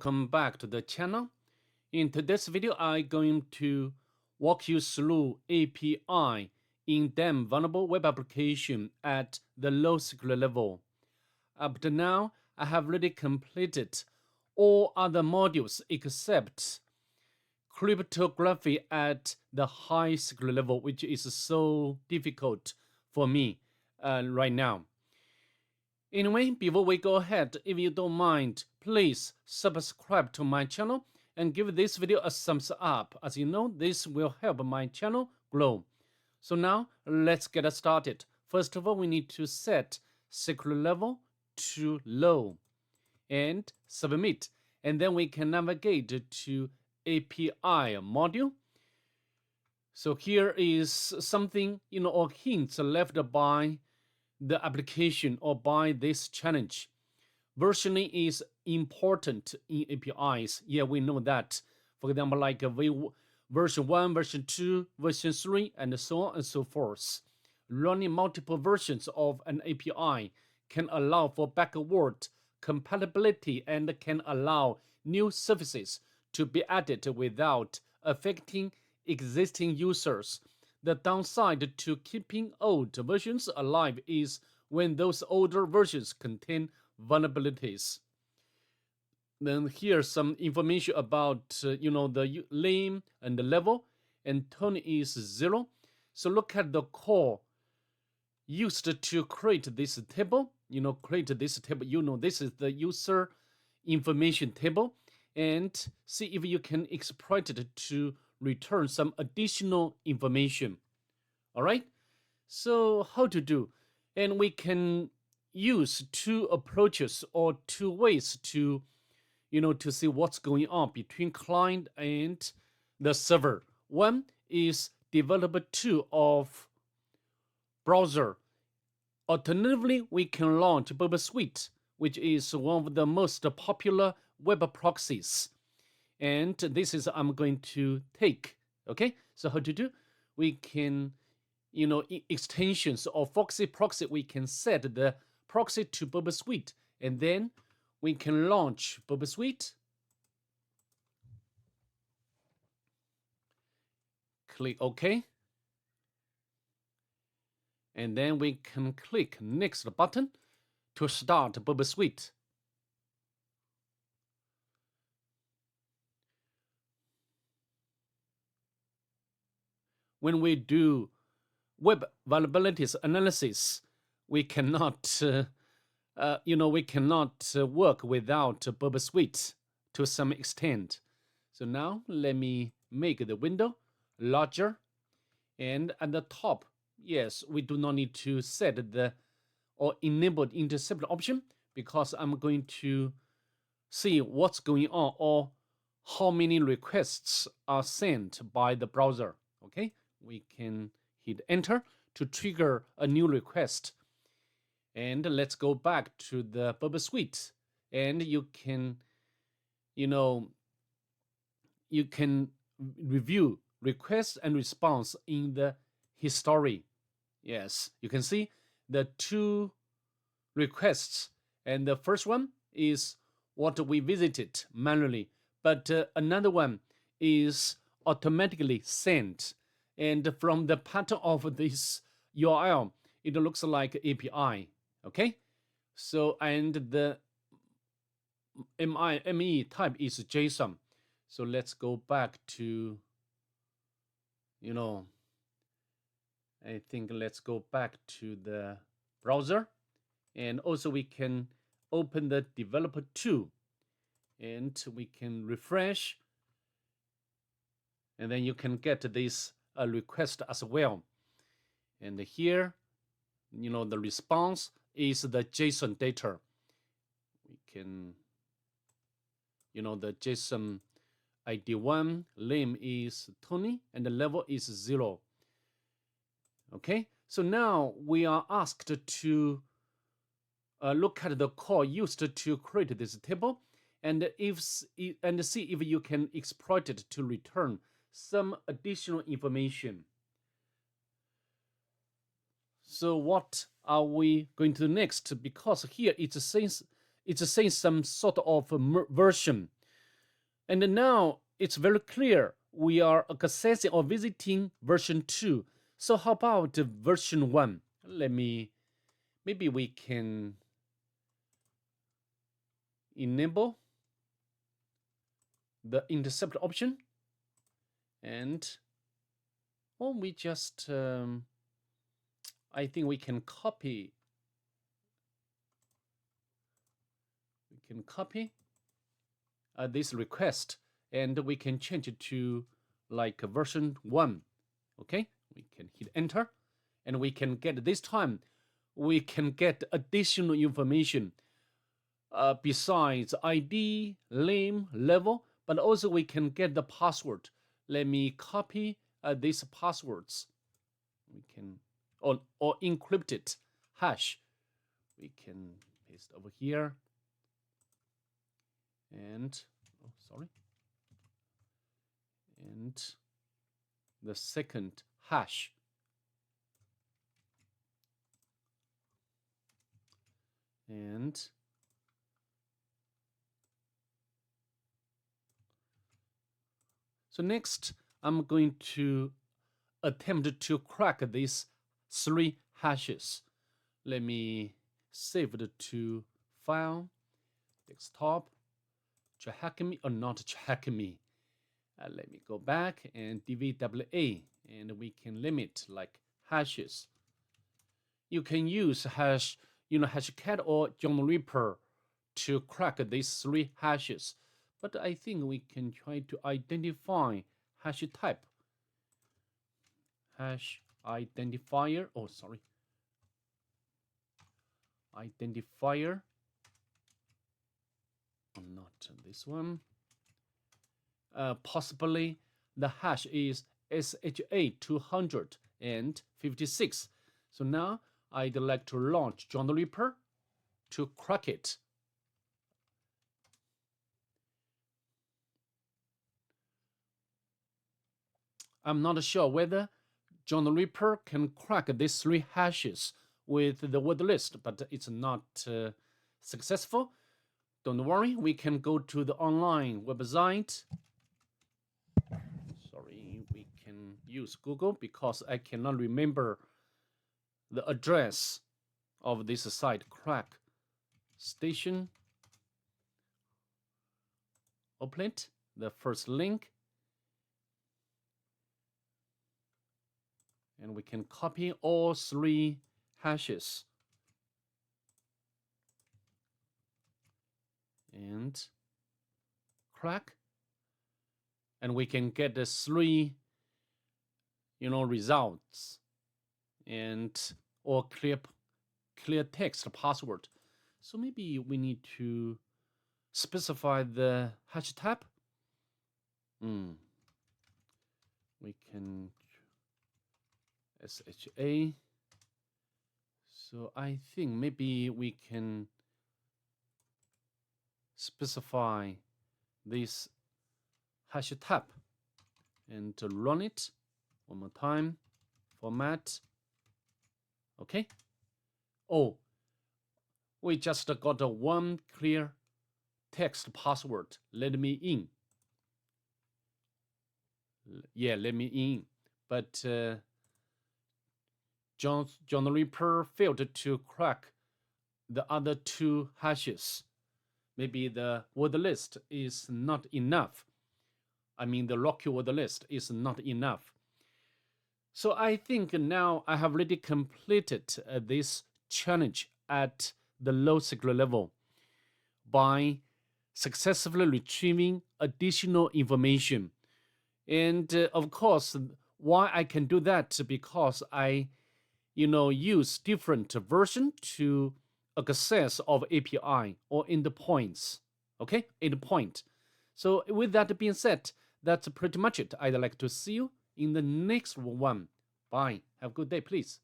Welcome back to the channel. In today's video, I'm going to walk you through API in DEM vulnerable web application at the low security level. Up to now, I have already completed all other modules except cryptography at the high security level, which is so difficult for me right now. Anyway, before we go ahead, if you don't mind, please subscribe to my channel and give this video a thumbs up. As you know, this will help my channel grow. So now, let's get started. First of all, we need to set security level to low and submit. And then we can navigate to API module. So here is something, or hints left by the application or by this challenge. Versioning is important in APIs. Yeah, we know that. For example, like version 1, version 2, version 3, and so on and so forth. Running multiple versions of an API can allow for backward compatibility and can allow new services to be added without affecting existing users. The downside to keeping old versions alive is when those older versions contain vulnerabilities. Then here's some information about the name and the level, and tone is 0. So look at the core used to create this table. This is the user information table, and see if you can exploit it to return some additional information. All right, so how to do? And we can use two approaches or two ways to to see what's going on between client and the server. One is developer tool of browser. Alternatively, we can launch Burp Suite, which is one of the most popular web proxies. And this is I'm going to take. Okay, so how to do? We can, extensions of Foxy proxy, we can set the proxy to Burp Suite, and then we can launch Burp Suite. Click OK. And then we can click next button to start Burp Suite. When we do web vulnerabilities analysis, we cannot, work without Burp Suite to some extent. So now let me make the window larger, and at the top, yes, we do not need to set the or enable the intercept option because I'm going to see what's going on or how many requests are sent by the browser. Okay, we can hit enter to trigger a new request. And let's go back to the Burp Suite, and you can review request and response in the history. Yes, you can see the two requests, and the first one is what we visited manually, but another one is automatically sent. And from the pattern of this URL, it looks like API. Okay, so and the ME type is JSON. So let's go back to, I think let's go back to the browser, and also we can open the developer tool, and we can refresh, and then you can get this request as well. And here, the response is the JSON data. We can, the JSON ID 1, name is Tony, and the level is 0. Okay, so now we are asked to look at the core used to create this table, and see if you can exploit it to return some additional information. So what are we going to do next? Because here it says some sort of version. And now it's very clear we are accessing or visiting version 2. So how about version 1? Maybe we can enable the intercept option, and we just I think we can copy this request, and we can change it to like version 1. Okay, we can hit enter, and we can get, this time we can get additional information besides ID, name, level, but also we can get the password. Let me copy these passwords. We can, or encrypted hash. We can paste over here. And, and the second hash. And so next, I'm going to attempt to crack these 3 hashes. Let me save it to file, desktop, hack me or not hack me. Let me go back and DVWA, and we can limit like hashes. You can use hashcat or John Reaper to crack these 3 hashes. But I think we can try to identify hash type. Hash identifier, identifier, not this one. Possibly the hash is SHA-256. So now I'd like to launch John Reaper to crack it. I'm not sure whether John Reaper can crack these 3 hashes with the word list, but it's not successful. Don't worry, we can go to the online website. Sorry, we can use Google because I cannot remember the address of this site. Crack station. Open it, the first link. And we can copy all 3 hashes. And crack. And we can get the 3, results. And or clear text password. So maybe we need to specify the hash type. We can SHA. So I think maybe we can specify this hash type and run it one more time. Format. Okay. Oh, we just got 1 clear text password. Let me in. Yeah, let me in. But John Reaper failed to crack the other 2 hashes. Maybe the word list is not enough. I mean, the Rocky word list is not enough. So I think now I have already completed this challenge at the low security level by successfully retrieving additional information. And of course, why I can do that? Because I use different version to access of API or endpoints. Okay, endpoint. So with that being said, that's pretty much it. I'd like to see you in the next one. Bye. Have a good day, please.